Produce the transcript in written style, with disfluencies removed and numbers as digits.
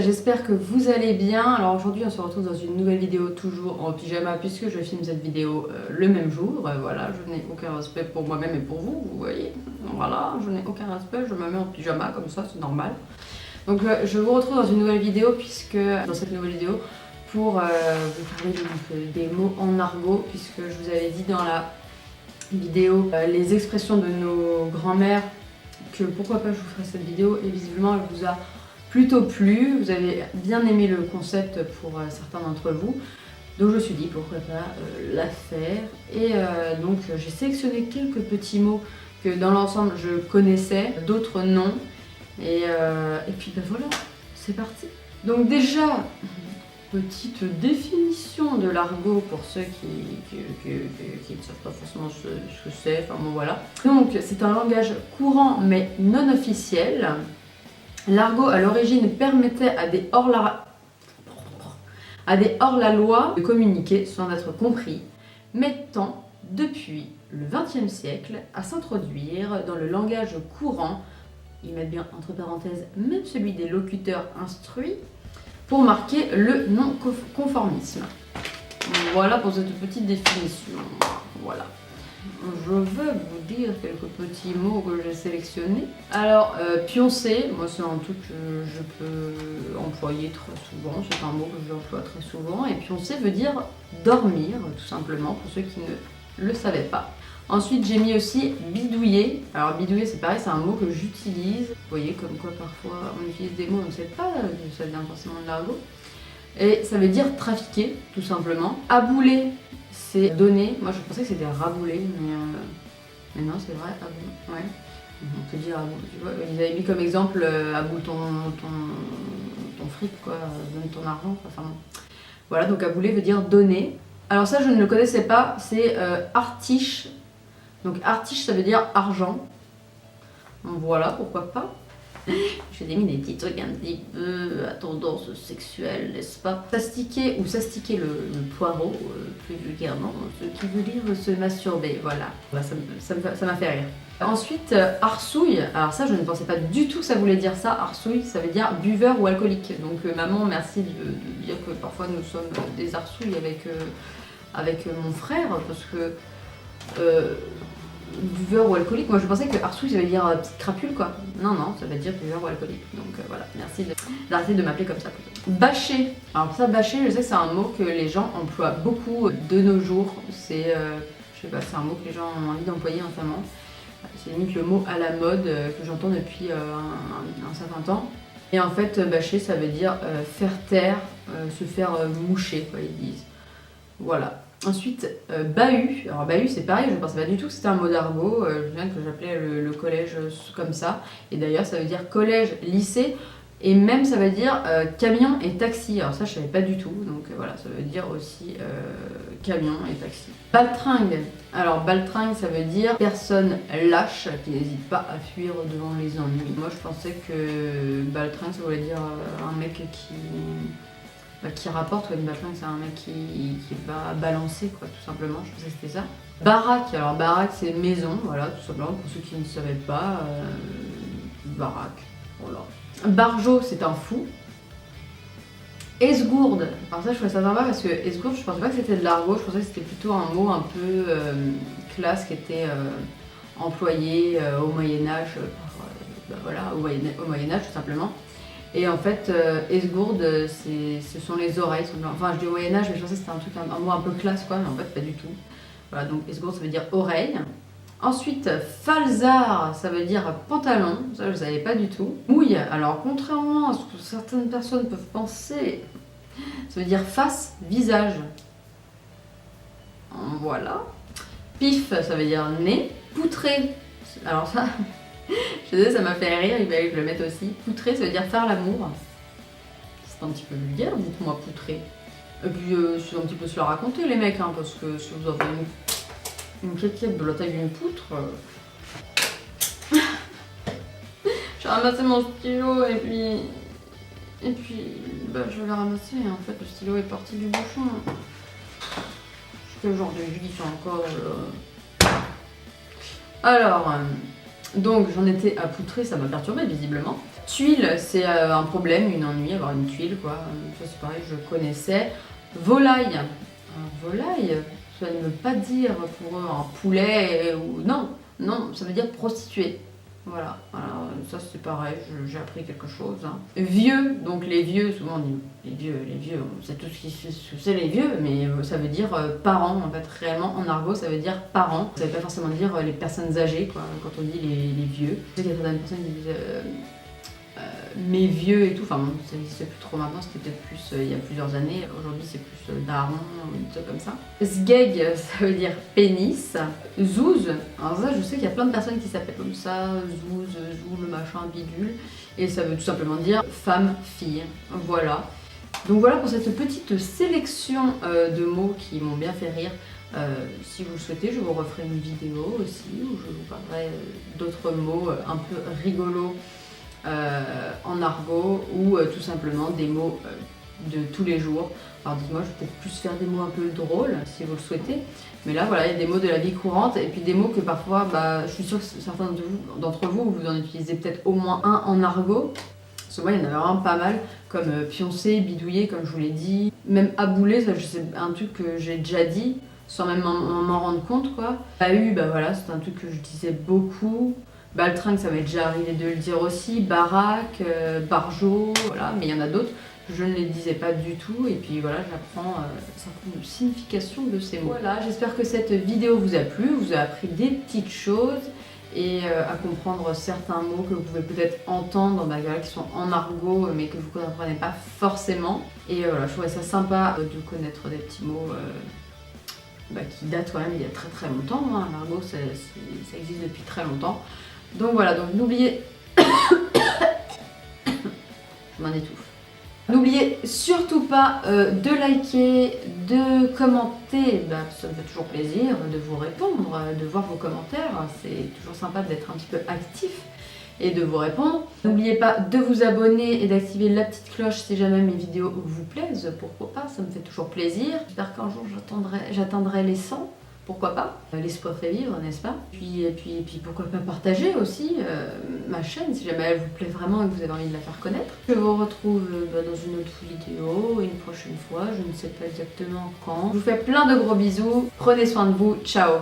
j'espère que vous allez bien. Alors aujourd'hui on se retrouve dans une nouvelle vidéo toujours en pyjama puisque je filme cette vidéo le même jour. Voilà, je n'ai aucun respect pour moi-même et pour vous, vous voyez. Voilà, je n'ai aucun respect, je me mets en pyjama comme ça, c'est normal. Donc je vous retrouve dans une nouvelle vidéo puisque dans cette nouvelle vidéo pour vous parler donc, des mots en argot puisque je vous avais dit dans la vidéo les expressions de nos grands-mères que pourquoi pas je vous ferai cette vidéo et visiblement elle vous a plutôt plu, vous avez bien aimé le concept pour certains d'entre vous, donc je me suis dit pourquoi pas la faire et donc j'ai sélectionné quelques petits mots que dans l'ensemble je connaissais, d'autres non et puis ben voilà, c'est parti. Donc déjà, petite définition de l'argot pour ceux qui ne savent pas forcément ce que c'est, enfin bon voilà. Donc c'est un langage courant mais non officiel. L'argot à l'origine permettait à des hors-la-loi de communiquer sans être compris, mais tend depuis le XXe siècle à s'introduire dans le langage courant, ils mettent bien entre parenthèses même celui des locuteurs instruits, pour marquer le non-conformisme. Voilà pour cette petite définition. Voilà. Je vais vous dire quelques petits mots que j'ai sélectionnés. Alors, pioncer, moi c'est un truc que je peux employer très souvent, c'est un mot que j'emploie très souvent. Et pioncer veut dire dormir, tout simplement, pour ceux qui ne le savaient pas. Ensuite, j'ai mis aussi bidouiller. Alors, bidouiller, c'est pareil, c'est un mot que j'utilise. Vous voyez, comme quoi parfois on utilise des mots, on ne sait pas, ça vient forcément de l'argot. Et ça veut dire trafiquer, tout simplement. Abouler, c'est donner. Moi, je pensais que c'était rabouler, mais non, c'est vrai, abouler. Ouais. On peut dire abouler. Tu vois, ils avaient mis comme exemple aboule ton fric, quoi, donne ton argent. Enfin, bon. Voilà, donc abouler veut dire donner. Alors ça, je ne le connaissais pas, c'est artiche. Donc artiche, ça veut dire argent. Voilà, pourquoi pas. J'ai mis des petits trucs un petit peu à tendance sexuelle, n'est-ce pas. S'astiquer ou s'astiquer le poireau, plus vulgairement, ce qui veut dire se masturber, voilà. Ça m'a fait rire. Ensuite, arsouille. Alors ça, je ne pensais pas du tout que ça voulait dire ça. Arsouille, ça veut dire buveur ou alcoolique. Donc maman, merci de dire que parfois nous sommes des arsouilles avec mon frère, parce que buveur ou alcoolique, moi je pensais que arsouille ça veut dire petite crapule quoi. Non, ça veut dire buveur ou alcoolique. Donc voilà, merci d'arrêter de m'appeler comme ça. Bâcher. Alors ça, bâcher, je sais que c'est un mot que les gens emploient beaucoup de nos jours. C'est, je sais pas, c'est un mot que les gens ont envie d'employer notamment. C'est limite le mot à la mode que j'entends depuis un certain temps. Et en fait, bâcher, ça veut dire faire taire, se faire moucher, quoi, ils disent. Voilà. Ensuite, bahut. Alors bahut c'est pareil, je ne pensais pas du tout que c'était un mot d'argot, je viens que j'appelais le collège comme ça. Et d'ailleurs ça veut dire collège, lycée, et même ça veut dire camion et taxi. Alors ça je savais pas du tout, donc voilà, ça veut dire aussi camion et taxi. Baltringue. Alors baltringue ça veut dire personne lâche qui n'hésite pas à fuir devant les ennuis. Moi je pensais que baltringue ça voulait dire un mec qui rapporte, une baltringue c'est un mec qui va balancer quoi, tout simplement, je pensais que c'était ça. Baraque, alors baraque c'est maison, voilà, tout simplement, pour ceux qui ne savaient pas, baraque, voilà. Barjot c'est un fou. Esgourde, alors ça je trouvais ça sympa parce que esgourde je pensais pas que c'était de l'argot, je pensais que c'était plutôt un mot un peu classe qui était employé au Moyen-Âge, voilà, au Moyen-Âge tout simplement. Et en fait, esgourde, ce sont les oreilles. Enfin, je dis au Moyen-Âge, mais je pensais que c'était un truc, un mot un peu classe, quoi, mais en fait, pas du tout. Voilà, donc esgourde, ça veut dire oreille. Ensuite, falzar, ça veut dire pantalon. Ça, je ne savais pas du tout. Mouille, alors contrairement à ce que certaines personnes peuvent penser, ça veut dire face, visage. Voilà. Pif, ça veut dire nez. Poutré, alors ça... Je sais, ça m'a fait rire, il fallait que je le mette aussi. Poutrer, ça veut dire faire l'amour. C'est un petit peu vulgaire, dites-moi poutrer. Et puis, c'est un petit peu se la raconter, les mecs, hein, parce que si vous avez une quéquette de la taille d'une poutre... J'ai ramassé mon stylo et puis bah, je l'ai ramassé et en fait le stylo est parti du bouchon. Quel genre de vie sont encore... Alors... Donc j'en étais à poutrer, ça m'a perturbé visiblement. Tuile, c'est un problème, une ennui, avoir une tuile quoi. Ça c'est pareil, je connaissais. Volaille. Un volaille, ça ne veut pas dire pour eux un poulet ou... Non, non, ça veut dire prostituée. Voilà, alors ça c'est pareil, j'ai appris quelque chose. Hein. Vieux, donc les vieux, souvent on dit les vieux, on sait tout ce que c'est les vieux, mais ça veut dire parents en fait, réellement en argot ça veut dire parents. Ça veut pas forcément dire les personnes âgées quoi, quand on dit les vieux. Je sais qu'il y a certaines personnes qui disent mes vieux et tout, enfin bon, ça n'existe plus trop maintenant, c'était peut-être plus il y a plusieurs années, aujourd'hui c'est plus daron ou des trucs comme ça. Sgeg, ça veut dire pénis. Zouz, alors ça je sais qu'il y a plein de personnes qui s'appellent comme ça, Zouz, Zoul, machin, bidule, et ça veut tout simplement dire femme, fille, voilà. Donc voilà pour cette petite sélection de mots qui m'ont bien fait rire. Si vous le souhaitez, je vous referai une vidéo aussi où je vous parlerai d'autres mots un peu rigolos en argot ou tout simplement des mots de tous les jours. Alors dites-moi, je vais peut-être plus faire des mots un peu drôles si vous le souhaitez. Mais là voilà, il y a des mots de la vie courante et puis des mots que parfois, je suis sûre que certains d'entre vous, vous en utilisez peut-être au moins un en argot. Parce que moi, il y en a vraiment pas mal, comme pioncer, bidouiller, comme je vous l'ai dit. Même abouler, ça c'est un truc que j'ai déjà dit, sans même m'en rendre compte quoi. Bahut, voilà, c'est un truc que je disais beaucoup. Baltringue, ça m'est déjà arrivé de le dire aussi, baraque, barjot, voilà, mais il y en a d'autres, je ne les disais pas du tout, et puis voilà, j'apprends certaines significations de ces mots. Voilà, j'espère que cette vidéo vous a plu, vous a appris des petites choses, et à comprendre certains mots que vous pouvez peut-être entendre, qui sont en argot, mais que vous ne comprenez pas forcément. Et voilà, je trouvais ça sympa de connaître des petits mots qui datent quand même il y a très très longtemps, hein. L'argot, ça existe depuis très longtemps. Donc voilà, donc n'oubliez... Je m'en étouffe. N'oubliez surtout pas de liker, de commenter, ça me fait toujours plaisir de vous répondre, de voir vos commentaires. C'est toujours sympa d'être un petit peu actif et de vous répondre. N'oubliez pas de vous abonner et d'activer la petite cloche si jamais mes vidéos vous plaisent. Pourquoi pas, ça me fait toujours plaisir. J'espère qu'un jour j'atteindrai les 100. Pourquoi pas, l'espoir fait vivre, n'est-ce pas? Puis pourquoi pas partager aussi ma chaîne si jamais elle vous plaît vraiment et que vous avez envie de la faire connaître. Je vous retrouve dans une autre vidéo, une prochaine fois, je ne sais pas exactement quand. Je vous fais plein de gros bisous, prenez soin de vous, ciao!